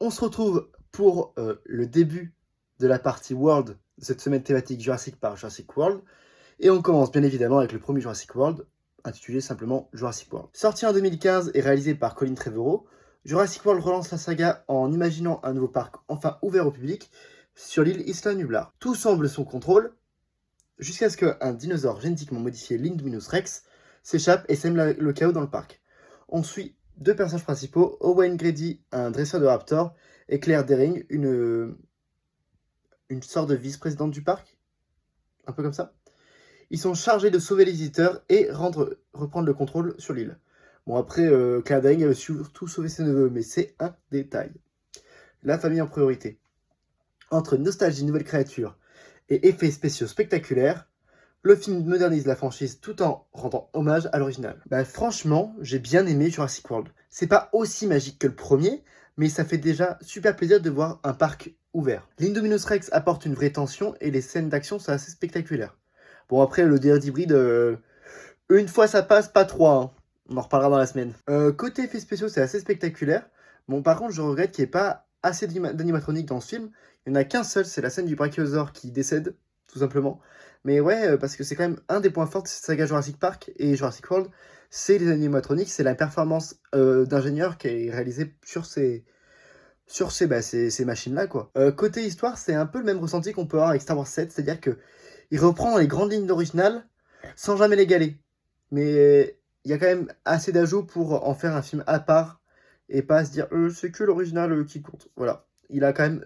On se retrouve pour le début de la partie World de cette semaine thématique Jurassic Park, Jurassic World. Et on commence bien évidemment avec le premier Jurassic World, intitulé simplement Jurassic World. Sorti en 2015 et réalisé par Colin Trevorrow, Jurassic World relance la saga en imaginant un nouveau parc enfin ouvert au public sur l'île Isla Nublar. Tout semble sous contrôle, jusqu'à ce qu'un dinosaure génétiquement modifié, l'Indominus Rex, s'échappe et sème le chaos dans le parc. On suit deux personnages principaux, Owen Grady, un dresseur de raptor, et Claire Dearing, une sorte de vice-présidente du parc, un peu comme ça. Ils sont chargés de sauver les visiteurs et reprendre le contrôle sur l'île. Bon, après, Claire Dearing a surtout sauvé ses neveux, mais c'est un détail. La famille en priorité. Entre nostalgie, nouvelles créatures et effets spéciaux spectaculaires, le film modernise la franchise tout en rendant hommage à l'original. Bah franchement, j'ai bien aimé Jurassic World. C'est pas aussi magique que le premier, mais ça fait déjà super plaisir de voir un parc ouvert. L'Indominus Rex apporte une vraie tension et les scènes d'action sont assez spectaculaires. Bon après, le DR hybride, une fois ça passe, pas trois. Hein. On en reparlera dans la semaine. Côté effets spéciaux, c'est assez spectaculaire. Bon par contre, je regrette qu'il n'y ait pas assez d'animatronique dans ce film. Il n'y en a qu'un seul, c'est la scène du brachiosaure qui décède, tout simplement. Mais ouais, parce que c'est quand même un des points forts de cette saga Jurassic Park et Jurassic World, c'est les animatroniques, c'est la performance d'ingénieur qui est réalisée sur ces machines-là, quoi. Côté histoire, c'est un peu le même ressenti qu'on peut avoir avec Star Wars 7, c'est-à-dire que il reprend les grandes lignes d'original sans jamais l'égaler. Mais il y a quand même assez d'ajouts pour en faire un film à part et pas se dire c'est que l'original qui compte. Voilà, il a quand même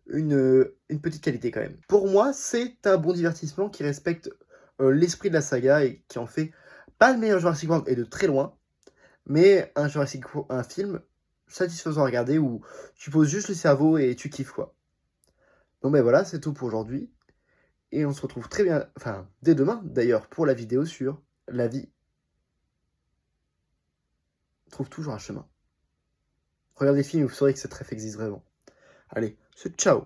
une petite qualité quand même. Pour moi, c'est un bon divertissement qui respecte l'esprit de la saga et qui en fait pas le meilleur Jurassic World et de très loin, mais un film satisfaisant à regarder où tu poses juste le cerveau et tu kiffes quoi. Donc ben voilà, c'est tout pour aujourd'hui. Et on se retrouve très bien, enfin dès demain d'ailleurs, pour la vidéo sur la vie trouve toujours un chemin. Regardez les films et vous saurez que cette ref existe vraiment. Allez, c'est ciao!